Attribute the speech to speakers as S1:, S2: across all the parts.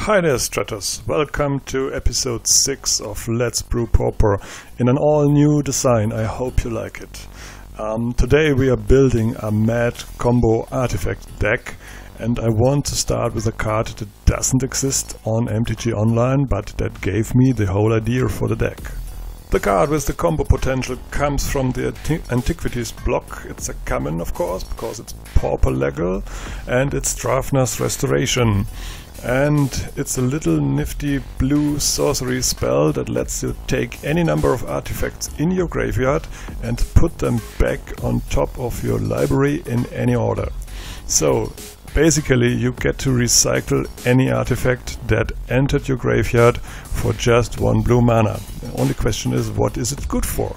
S1: Hi there, Stratos. Welcome to episode 6 of Let's Brew Pauper in an all-new design. I hope you like it. Today we are building a mad combo artifact deck, and I want to start with a card that doesn't exist on MTG Online, but that gave me the whole idea for the deck. The card with the combo potential comes from the Antiquities block. It's a common, of course, because it's Pauper legal, and it's Drafner's Restoration. And it's a little nifty blue sorcery spell that lets you take any number of artifacts in your graveyard and put them back on top of your library in any order. So basically you get to recycle any artifact that entered your graveyard for just 1 blue mana. The only question is, what is it good for?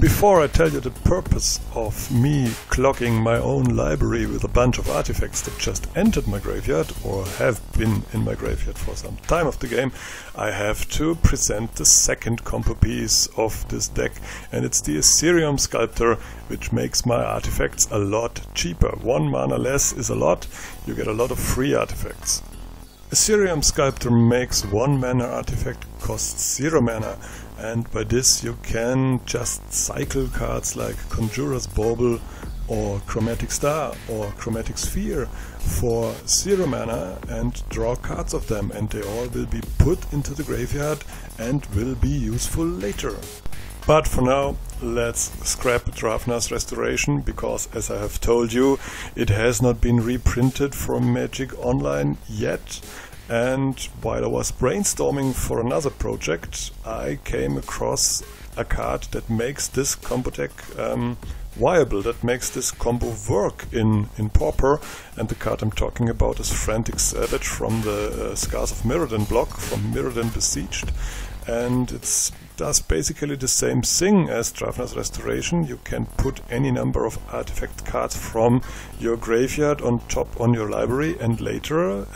S1: Before I tell you the purpose of me clogging my own library with a bunch of artifacts that just entered my graveyard or have been in my graveyard for some time of the game, I have to present the second combo piece of this deck, and it's the Ethereum Sculptor, which makes my artifacts a lot cheaper. 1 mana less is a lot, you get a lot of free artifacts. Ethereum Sculptor makes 1 mana artifact cost 0 mana, and by this you can just cycle cards like Conjurer's Bauble or Chromatic Star or Chromatic Sphere for 0 mana and draw cards of them, and they all will be put into the graveyard and will be useful later. But for now, let's scrap Drafner's Restoration, because as I have told you, it has not been reprinted from Magic Online yet. And while I was brainstorming for another project, I came across a card that makes this combo deck viable, that makes this combo work in Pauper. And the card I'm talking about is Frantic Salvage from the Scars of Mirrodin block, from Mirrodin Besieged. And it does basically the same thing as Drafner's Restoration. You can put any number of artifact cards from your graveyard on top on your library, and later,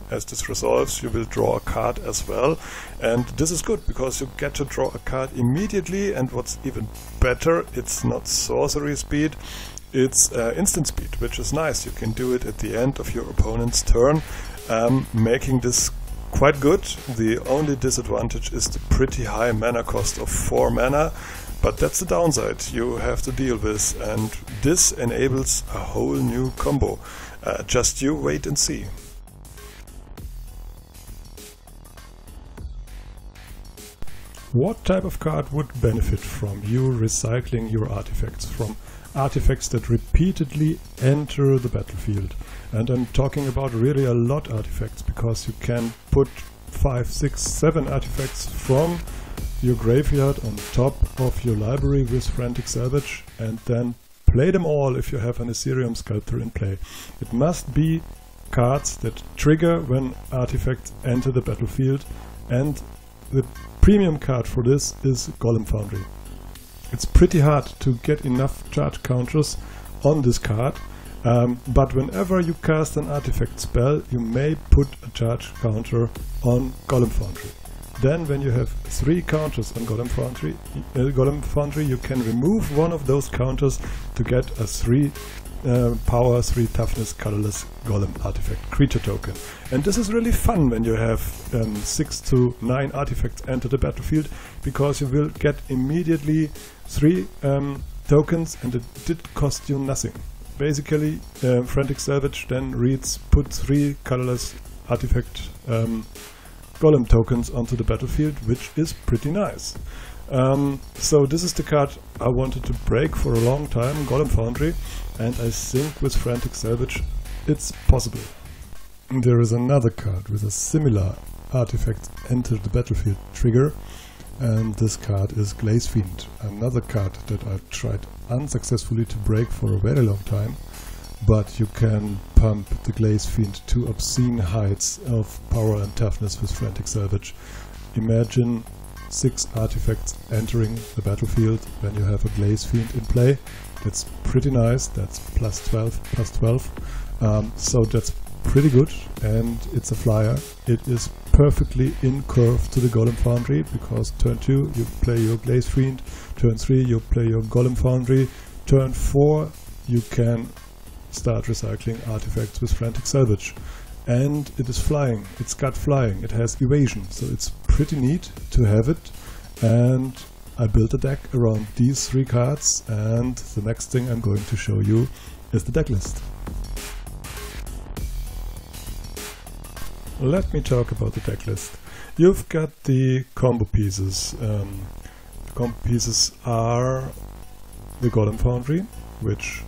S1: as this resolves, you will draw a card as well. And this is good because you get to draw a card immediately, and what's even better, it's not sorcery speed, it's instant speed, which is nice. You can do it at the end of your opponent's turn, making this quite good. The only disadvantage is the pretty high mana cost of 4 mana, but that's the downside you have to deal with, and this enables a whole new combo. Just you wait and see. What type of card would benefit from you recycling your artifacts, from artifacts that repeatedly enter the battlefield? And I'm talking about really a lot artifacts, because you can put 5, 6, 7 artifacts from your graveyard on top of your library with Frantic Salvage, and then play them all if you have an Ethereum Sculptor in play. It must be cards that trigger when artifacts enter the battlefield, and the premium card for this is Golem Foundry. It's pretty hard to get enough charge counters on this card, but whenever you cast an artifact spell, you may put a charge counter on Golem Foundry. Then when you have 3 counters on Golem Foundry, you can remove one of those counters to get a 3 power, 3 toughness, colorless Golem artifact creature token. And this is really fun when you have 6 to 9 artifacts enter the battlefield, because you will get immediately 3 tokens, and it did cost you nothing. Basically, Frantic Salvage then reads, put 3 colorless artifact Golem tokens onto the battlefield, which is pretty nice. So this is the card I wanted to break for a long time, Golem Foundry, and I think with Frantic Salvage it's possible. There is another card with a similar artifact enter the battlefield trigger, and this card is Glaze Fiend, another card that I've tried unsuccessfully to break for a very long time, but you can pump the Glaze Fiend to obscene heights of power and toughness with Frantic Salvage. Imagine 6 artifacts entering the battlefield when you have a Glaze Fiend in play. That's pretty nice. That's plus 12. So that's pretty good, and it's a flyer. It is perfectly in curve to the Golem Foundry, because turn 2 you play your Glaze Fiend, turn 3 you play your Golem Foundry, turn 4 you can start recycling artifacts with Frantic Salvage. and it is flying. It's got flying. It has evasion, so it's pretty neat to have it. And I built a deck around these 3 cards, and the next thing I'm going to show you is the deck list. Let me talk about the deck list. You've got the combo pieces. The combo pieces are the Golem Foundry, which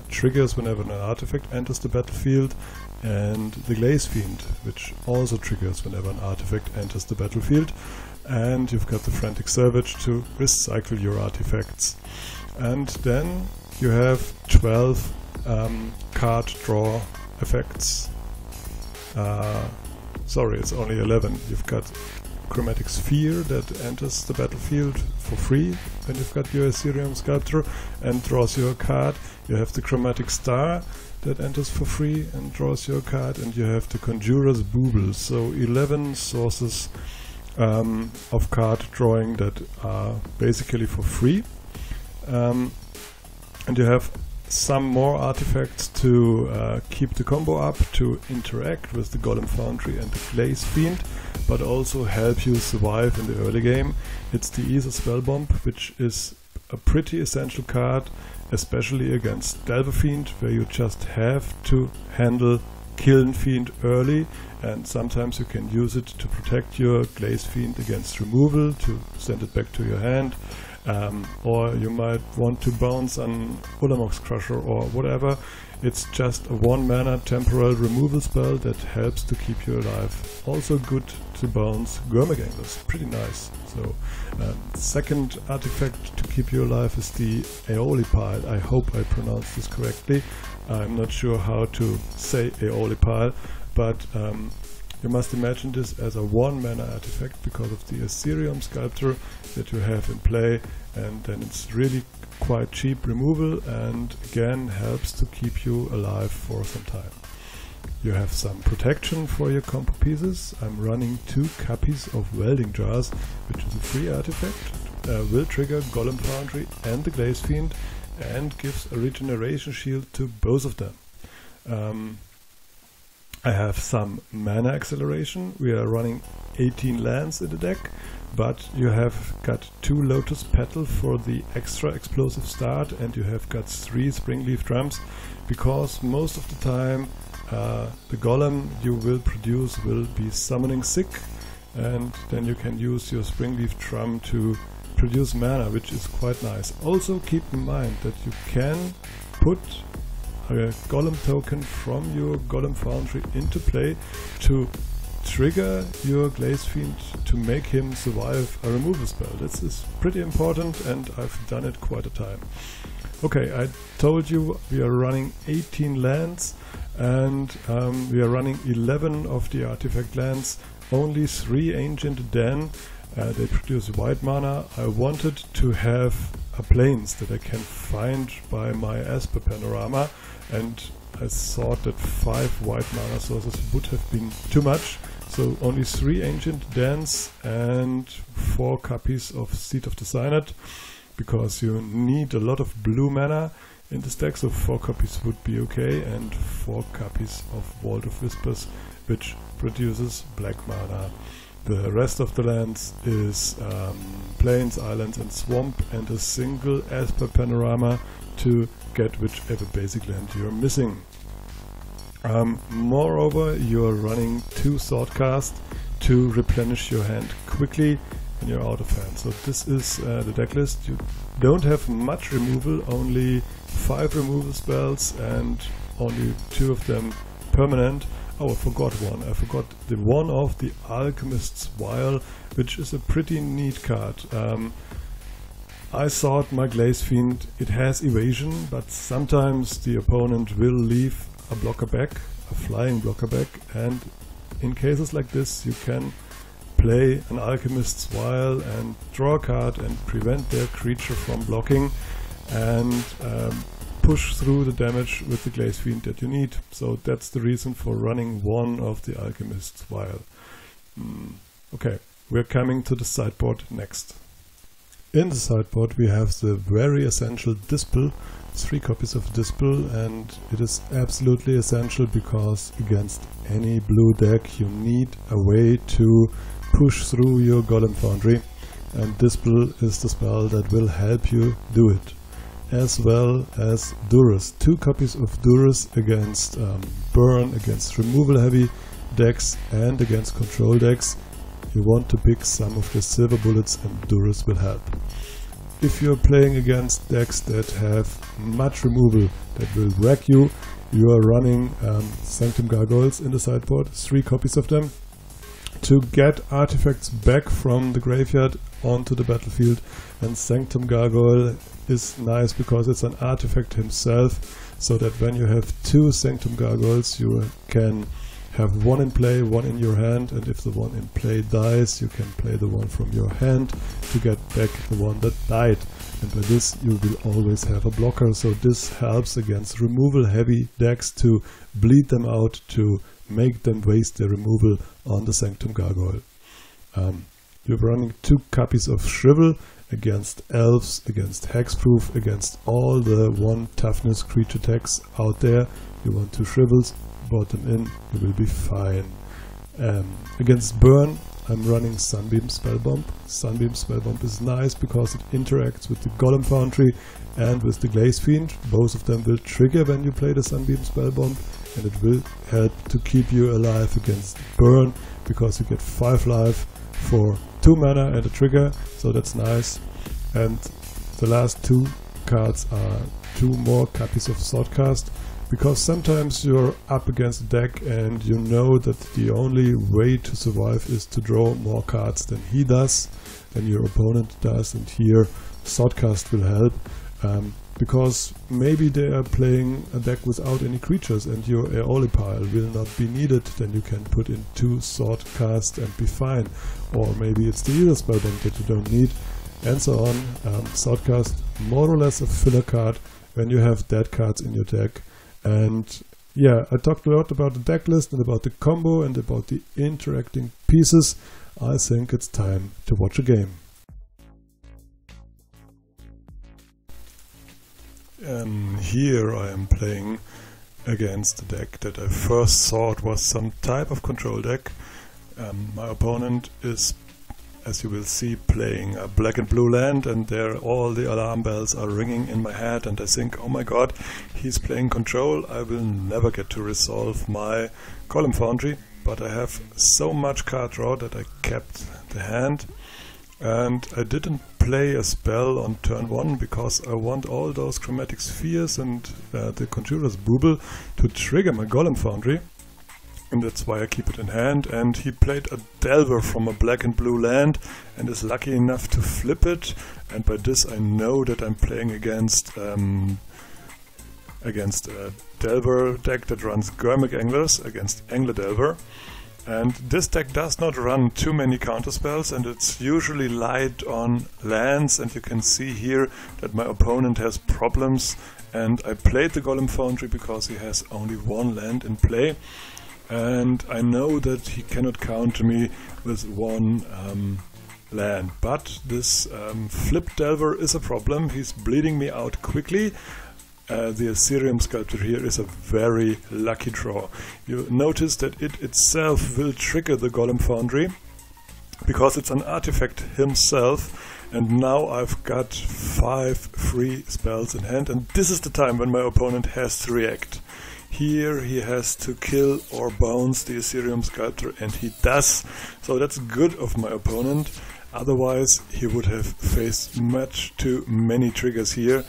S1: triggers whenever an artifact enters the battlefield, and the Glaze Fiend, which also triggers whenever an artifact enters the battlefield. And you've got the Frantic Salvage to recycle your artifacts. And then you have 12 card draw effects. Sorry, it's only 11. You've got Chromatic Sphere that enters the battlefield for free when you've got your Ethereum Sculptor and draws your card. You have the Chromatic Star that enters for free and draws your card, and you have the Conjurer's Booble. So 11 sources of card drawing that are basically for free. And you have some more artifacts to keep the combo up, to interact with the Golem Foundry and the Glaze Fiend, but also help you survive in the early game. It's the Ether Spellbomb, which is a pretty essential card, especially against Delver Fiend, where you just have to handle Kiln Fiend early, and sometimes you can use it to protect your Glaze Fiend against removal, to send it back to your hand. Or you might want to bounce an Ulamox Crusher or whatever. It's just a 1-mana temporal removal spell that helps to keep you alive. Also good to bounce Gormaganglers, pretty nice. So, second artifact to keep you alive is the Aeoli Pile. I hope I pronounced this correctly. I'm not sure how to say Aeoli Pile, but you must imagine this as a 1-mana artifact because of the Ethereum Sculptor that you have in play, and then it's really quite cheap removal and again helps to keep you alive for some time. You have some protection for your combo pieces. I'm running 2 copies of Welding Jars, which is a free artifact, will trigger Golem Foundry and the Glaze Fiend, and gives a regeneration shield to both of them. I have some mana acceleration. We are running 18 lands in the deck, but you have got 2 Lotus Petal for the extra explosive start, and you have got 3 Springleaf Drums, because most of the time the golem you will produce will be summoning sick, and then you can use your Springleaf Drum to produce mana, which is quite nice. Also keep in mind that you can put a golem token from your Golem Foundry into play to trigger your Glaze Fiend to make him survive a removal spell. This is pretty important, and I've done it quite a time. Okay, I told you we are running 18 lands, and we are running 11 of the artifact lands, only 3 Ancient Den. They produce white mana. I wanted to have a plains that I can find by my Esper Panorama, and I thought that 5 white mana sources would have been too much, so only 3 Ancient Dens and 4 copies of Seed of the Synod, because you need a lot of blue mana in this deck, so 4 copies would be okay, and 4 copies of Vault of Whispers, which produces black mana. The rest of the lands is plains, islands and swamp, and a single Esper Panorama to get whichever basic land you're missing. Moreover, you're running 2 Swordcast to replenish your hand quickly when you're out of hand. So this is the deck list. You don't have much removal, only 5 removal spells and only 2 of them permanent. Oh, I forgot one. I forgot the one of the Alchemist's Vial, which is a pretty neat card. I thought my Glaze Fiend, it has evasion, but sometimes the opponent will leave a blocker back, a flying blocker back, and in cases like this you can play an Alchemist's Vial and draw a card and prevent their creature from blocking, and push through the damage with the Glaze Fiend that you need. So that's the reason for running 1 of the Alchemist's Vial. Okay, we're coming to the sideboard next. In the sideboard we have the very essential Dispel, 3 copies of Dispel, and it is absolutely essential because against any blue deck you need a way to push through your Golem Foundry, and Dispel is the spell that will help you do it. As well as Duress, 2 copies of Duress against burn, against removal heavy decks and against control decks. You want to pick some of the silver bullets and Duress will help. If you're playing against decks that have much removal that will wreck you, you are running Sanctum Gargoyles in the sideboard, 3 copies of them, to get artifacts back from the graveyard onto the battlefield. And Sanctum Gargoyle is nice because it's an artifact himself, so that when you have 2 Sanctum Gargoyles you can have 1 in play, 1 in your hand, and if the one in play dies, you can play the one from your hand to get back the one that died. And by this you will always have a blocker, so this helps against removal heavy decks to bleed them out, to make them waste their removal on the Sanctum Gargoyle. You're running 2 copies of Shrivel against elves, against hexproof, against all the 1 toughness creature decks out there. You want 2 Shrivels, board them in, you will be fine. Against burn I'm running Sunbeam Spellbomb. Sunbeam Spellbomb is nice because it interacts with the Golem Foundry and with the Glaze Fiend. Both of them will trigger when you play the Sunbeam Spellbomb, and it will help to keep you alive against burn because you get 5 life for 2 mana and a trigger, so that's nice. And the last 2 cards are 2 more copies of Swordcast, because sometimes you're up against a deck and you know that the only way to survive is to draw more cards than he does, than your opponent does, and here Swordcast will help. Because maybe they are playing a deck without any creatures and your Aeoli pile will not be needed, then you can put in 2 Swordcast and be fine. Or maybe it's the Aether Spellbomb that you don't need, and so on. Swordcast, more or less a filler card when you have dead cards in your deck. And yeah, I talked a lot about the deck list and about the combo and about the interacting pieces. I think it's time to watch a game. Here I am playing against a deck that I first thought was some type of control deck. My opponent is, as you will see, playing a black and blue land, and there all the alarm bells are ringing in my head, and I think, oh my god, he's playing control, I will never get to resolve my Golem Foundry, but I have so much card draw that I kept the hand, and I didn't play a spell on turn 1 because I want all those Chromatic Spheres and the Conjurer's Bauble to trigger my Golem Foundry. And that's why I keep it in hand, and he played a Delver from a black and blue land and is lucky enough to flip it, and by this I know that I'm playing against a Delver deck that runs Gurmag Anglers against Angler Delver. And this deck does not run too many counterspells, and it's usually light on lands, and you can see here that my opponent has problems, and I played the Golem Foundry because he has only 1 land in play. And I know that he cannot counter me with 1 land, but this flip Delver is a problem. He's bleeding me out quickly. The Ethereum Sculptor here is a very lucky draw. You notice that it itself will trigger the Golem Foundry because it's an artifact himself, and now I've got 5 free spells in hand, and this is the time when my opponent has to react. Here he has to kill or bounce the Ethereum Sculptor, and he does. So that's good of my opponent. Otherwise he would have faced much too many triggers here.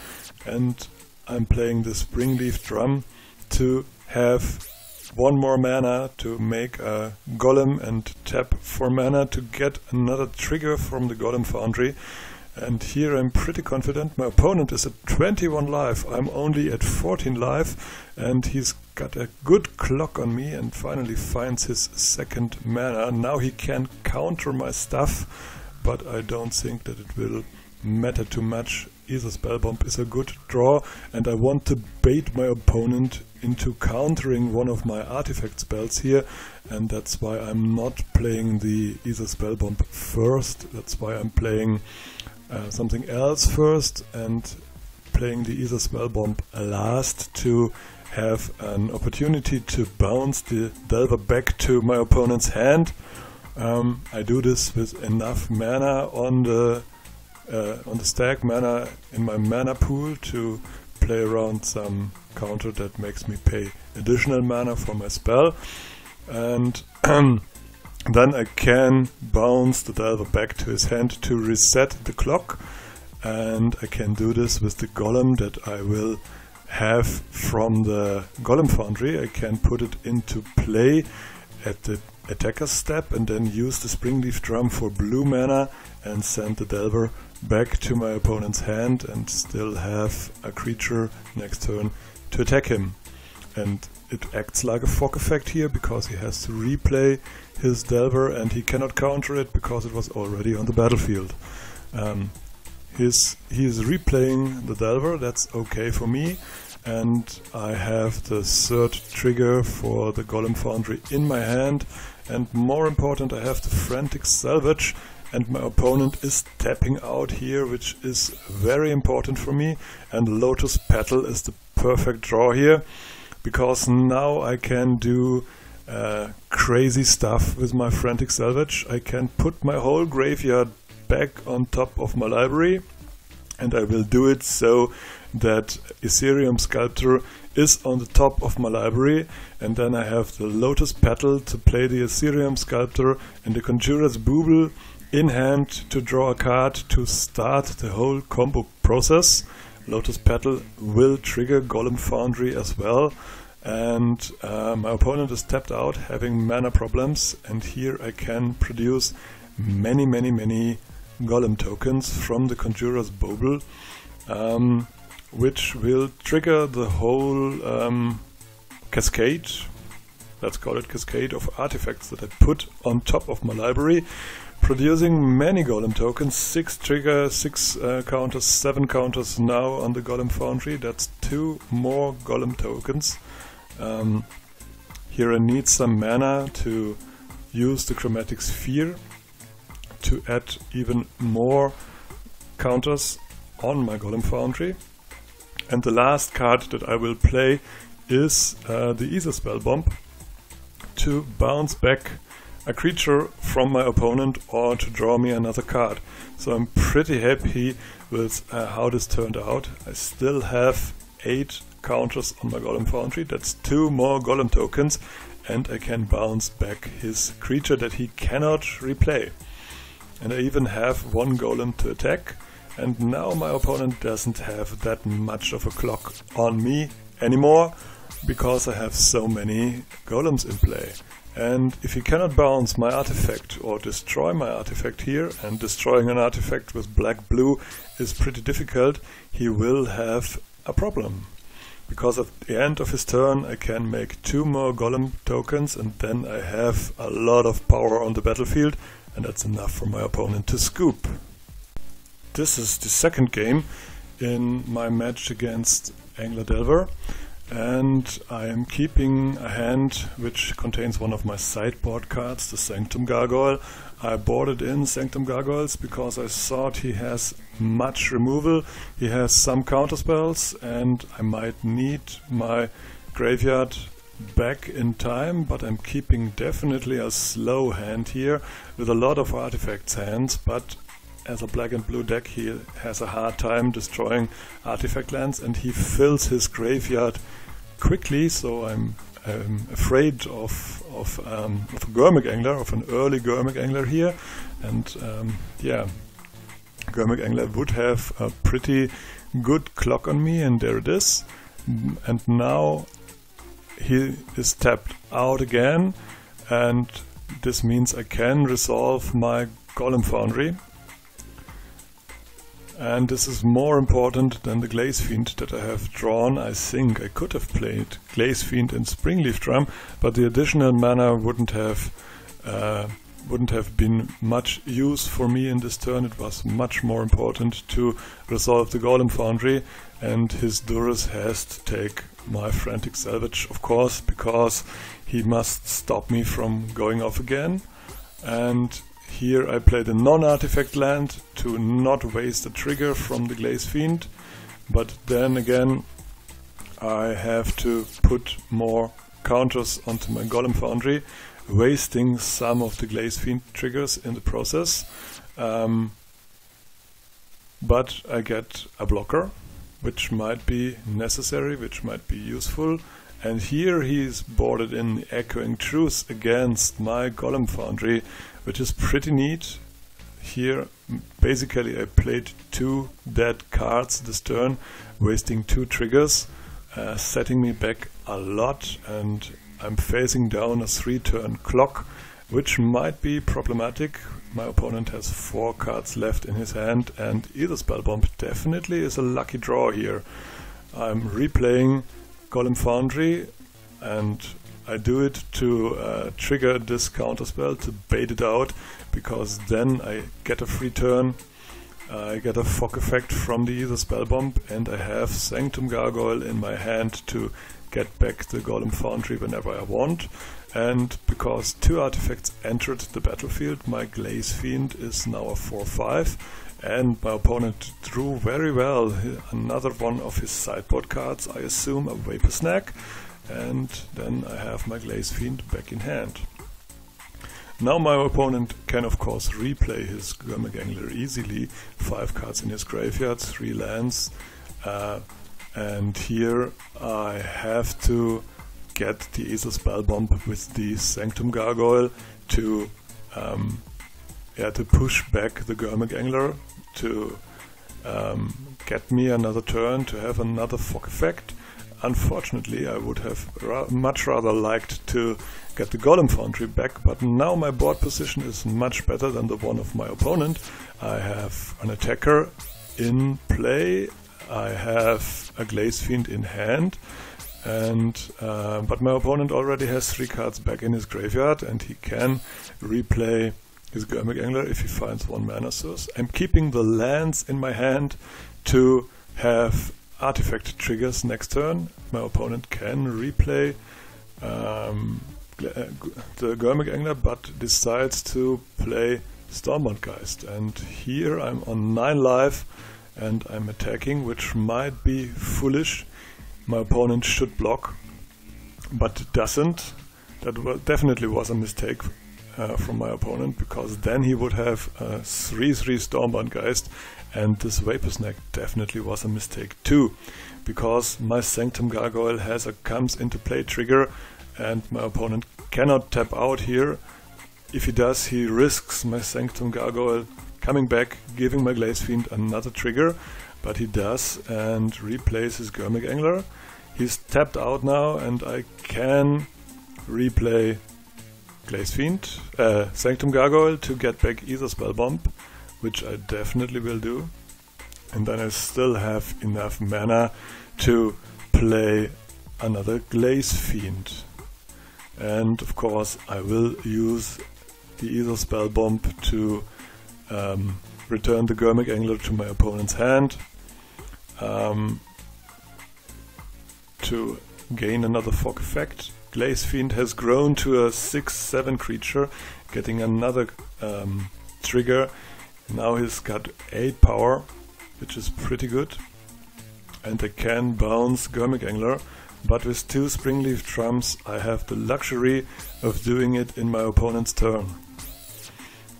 S1: And I'm playing the Springleaf Drum to have 1 more mana to make a Golem and tap for mana to get another trigger from the Golem Foundry. And here I'm pretty confident. My opponent is at 21 life, I'm only at 14 life, and he's got a good clock on me and finally finds his 2nd mana. Now he can counter my stuff, but I don't think that it will matter too much. Aether Spellbomb is a good draw, and I want to bait my opponent into countering one of my artifact spells here, and that's why I'm not playing the Aether Spellbomb first. That's why I'm playing something else first and playing the Ether Spellbomb last to have an opportunity to bounce the Delver back to my opponent's hand. I do this with enough mana on the stack, mana in my mana pool, to play around some counter that makes me pay additional mana for my spell, and then I can bounce the Delver back to his hand to reset the clock, and I can do this with the Golem that I will have from the Golem Foundry. I can put it into play at the attacker's step and then use the Springleaf Drum for blue mana and send the Delver back to my opponent's hand and still have a creature next turn to attack him. And it acts like a fog effect here because he has to replay his Delver and he cannot counter it because it was already on the battlefield. He is replaying the Delver, that's okay for me, and I have the third trigger for the Golem Foundry in my hand, and more important, I have the Frantic Salvage, and my opponent is tapping out here, which is very important for me, and Lotus Petal is the perfect draw here, because now I can do crazy stuff with my Frantic Salvage. I can put my whole graveyard back on top of my library, and I will do it so that Ethereum Sculptor is on the top of my library, and then I have the Lotus Petal to play the Ethereum Sculptor and the Conjurer's Booble in hand to draw a card to start the whole combo process. Lotus Petal will trigger Golem Foundry as well, and my opponent is tapped out having mana problems, and here I can produce many Golem tokens from the Conjurer's Bauble, which will trigger the whole cascade, let's call it cascade, of artifacts that I put on top of my library, producing many Golem tokens, 6 trigger, 6 counters, 7 counters now on the Golem Foundry. That's 2 more Golem tokens. Here I need some mana to use the Chromatic Sphere to add even more counters on my Golem Foundry. And the last card that I will play is the Ether Spellbomb to bounce back a creature from my opponent or to draw me another card. So I'm pretty happy with how this turned out. I still have 8 counters on my Golem Foundry. That's 2 more Golem tokens, and I can bounce back his creature that he cannot replay. And I even have 1 Golem to attack, and now my opponent doesn't have that much of a clock on me anymore because I have so many Golems in play. And if he cannot bounce my artifact or destroy my artifact here, and destroying an artifact with black-blue is pretty difficult, he will have a problem. Because at the end of his turn I can make 2 more Golem tokens, and then I have a lot of power on the battlefield, and that's enough for my opponent to scoop. This is the second game in my match against Angler Delver, and I am keeping a hand which contains one of my sideboard cards, the Sanctum Gargoyle. I boarded in Sanctum Gargoyles because I thought he has much removal, he has some counterspells, and I might need my graveyard back in time, but I'm keeping definitely a slow hand here with a lot of artifacts hands, but as a black and blue deck he has a hard time destroying artifact lands, and he fills his graveyard quickly, so I'm afraid of a Gurmag Angler, of an early Gurmag Angler here, and yeah, Gurmag Angler would have a pretty good clock on me, and there it is. And now he is tapped out again, and this means I can resolve my Golem Foundry. And this is more important than the Glaze Fiend that I have drawn. I think I could have played Glaze Fiend and Springleaf Drum, but the additional mana wouldn't have been much use for me in this turn. It was much more important to resolve the Golem Foundry, and his Durus has to take my Frantic Salvage, of course, because he must stop me from going off again. And here I played a non-artifact land to not waste a trigger from the Glaze Fiend, but then again I have to put more counters onto my Golem Foundry, wasting some of the Glaze Fiend triggers in the process. But I get a blocker, which might be necessary, which might be useful. And here he's boarded in the Echoing Truth against my Golem Foundry, which is pretty neat. Here basically I played 2 dead cards this turn, wasting 2 triggers, setting me back a lot, and I'm facing down a 3-turn clock, which might be problematic. My opponent has 4 cards left in his hand, and either Spellbomb definitely is a lucky draw here. I'm replaying Golem Foundry, and I do it to trigger this counterspell to bait it out, because then I get a free turn, I get a fog effect from the Either Spellbomb, and I have Sanctum Gargoyle in my hand to get back the Golem Foundry whenever I want. And because 2 artifacts entered the battlefield, my Glaze Fiend is now a 4/5, and my opponent drew very well another one of his sideboard cards, I assume a Vapor Snack, and then I have my Glaze Fiend back in hand. Now my opponent can of course replay his Gurmagangler easily, 5 cards in his graveyard, 3 lands, and here I have to get the Aether Spellbomb with the Sanctum Gargoyle to push back the Gurmagangler, to get me another turn, to have another fog effect. Unfortunately, I would have much rather liked to get the Golem Foundry back, but now my board position is much better than the one of my opponent. I have an attacker in play, I have a Glaze Fiend in hand, and but my opponent already has 3 cards back in his graveyard, and he can replay his Gurmagangler if he finds 1 mana source. I'm keeping the lands in my hand to have artifact triggers next turn. My opponent can replay the Gurmagangler, but decides to play Stormbound Geist. And here I'm on 9 life, and I'm attacking, which might be foolish. My opponent should block, but doesn't. That definitely was a mistake from my opponent, because then he would have a 3/3 Stormbound Geist, and this Vapor Snack definitely was a mistake too, because my Sanctum Gargoyle has a comes into play trigger, and my opponent cannot tap out here. If he does, he risks my Sanctum Gargoyle coming back, giving my Glaze Fiend another trigger, but he does, and replays his Gurmagangler. He's tapped out now, and I can replay Glaze Fiend, Sanctum Gargoyle to get back either Spellbomb, which I definitely will do. And then I still have enough mana to play another Glaze Fiend. And of course I will use the Either Spellbomb to return the Gurmagangler to my opponent's hand, to gain another fog effect. Glaze Fiend has grown to a 6/7 creature, getting another trigger. Now he's got 8 power, which is pretty good. And I can bounce Gurmagangler, but with 2 Springleaf Drums I have the luxury of doing it in my opponent's turn,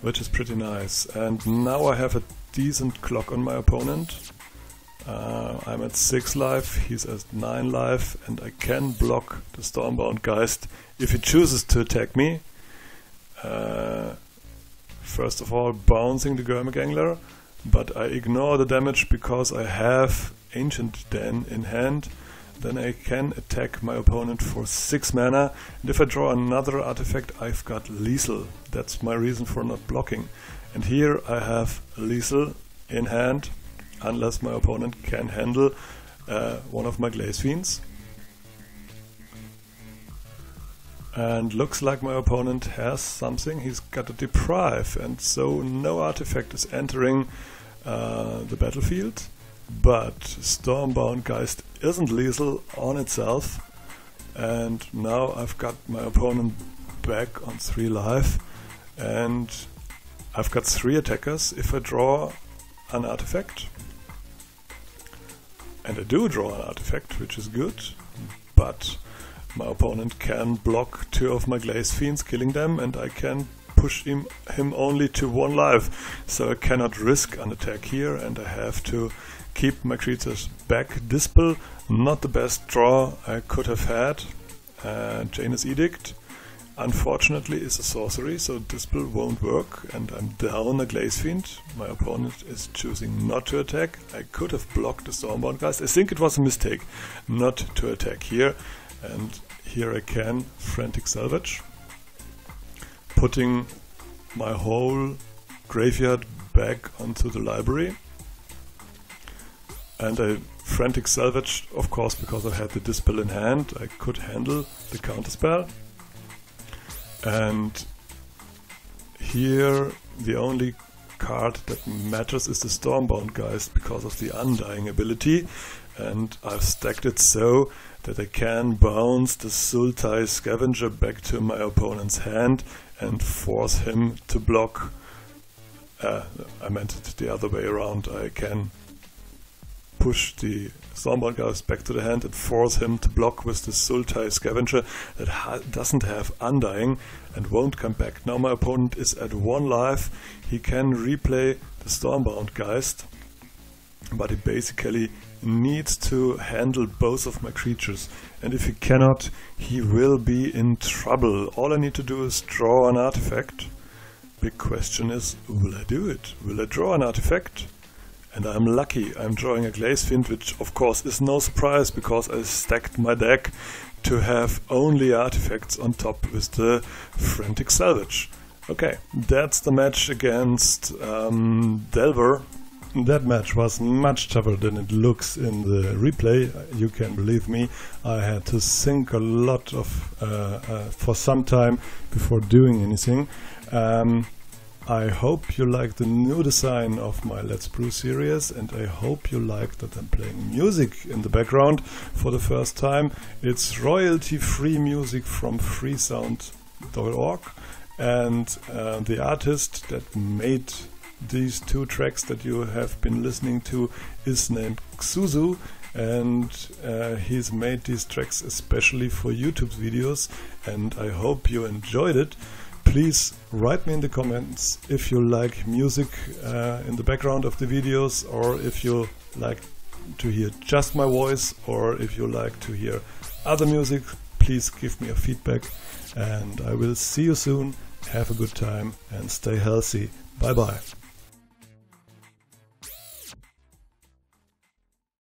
S1: which is pretty nice. And now I have a decent clock on my opponent. I'm at 6 life, he's at 9 life, and I can block the Stormbound Geist if he chooses to attack me. First of all, bouncing the Gurmagangler, but I ignore the damage because I have Ancient Den in hand. Then I can attack my opponent for 6 mana, and if I draw another artifact, I've got Lethal. That's my reason for not blocking. And here I have Lethal in hand, unless my opponent can handle one of my Glaze Fiends. And looks like my opponent has something. He's got a Deprive, and so no artifact is entering the battlefield. But Stormbound Geist isn't lethal on itself, and now I've got my opponent back on 3 life, and I've got 3 attackers if I draw an artifact. And I do draw an artifact, which is good, but my opponent can block 2 of my Glaze Fiends, killing them, and I can push him only to 1 life. So I cannot risk an attack here, and I have to keep my creatures back. Dispel, not the best draw I could have had. Janus Edict, unfortunately, is a sorcery, so Dispel won't work, and I'm down a Glaze Fiend. My opponent is choosing not to attack. I could have blocked the Stormbound Geist. I think it was a mistake not to attack here, and here I can Frantic Salvage, putting my whole graveyard back onto the library. And I Frantic Salvage, of course, because I had the Dispel in hand, I could handle the counterspell. And here the only card that matters is the Stormbound Geist because of the Undying ability, and I've stacked it so that I can bounce the Sultai Scavenger back to my opponent's hand and force him to block. I meant it the other way around. I can push the Stormbound Geist back to the hand and force him to block with the Sultai Scavenger that doesn't have Undying and won't come back. Now my opponent is at 1 life. He can replay the Stormbound Geist, but he basically needs to handle both of my creatures, and if he cannot, he will be in trouble. All I need to do is draw an artifact. Big question is, will I do it? Will I draw an artifact? And I'm lucky, I'm drawing a Glaze Fiend, which of course is no surprise because I stacked my deck to have only artifacts on top with the Frantic Salvage. Okay, that's the match against Delver. That match was much tougher than it looks in the replay. You can believe me, I had to think a lot of for some time before doing anything. I hope you like the new design of my Let's Brew series, and I hope you like that I'm playing music in the background for the first time. It's royalty-free music from freesound.org, and the artist that made these 2 tracks that you have been listening to is named Xuzu, and he's made these tracks especially for YouTube videos, and I hope you enjoyed it. Please write me in the comments if you like music in the background of the videos, or if you like to hear just my voice, or if you like to hear other music. Please give me a feedback, and I will see you soon. Have a good time and stay healthy. Bye bye.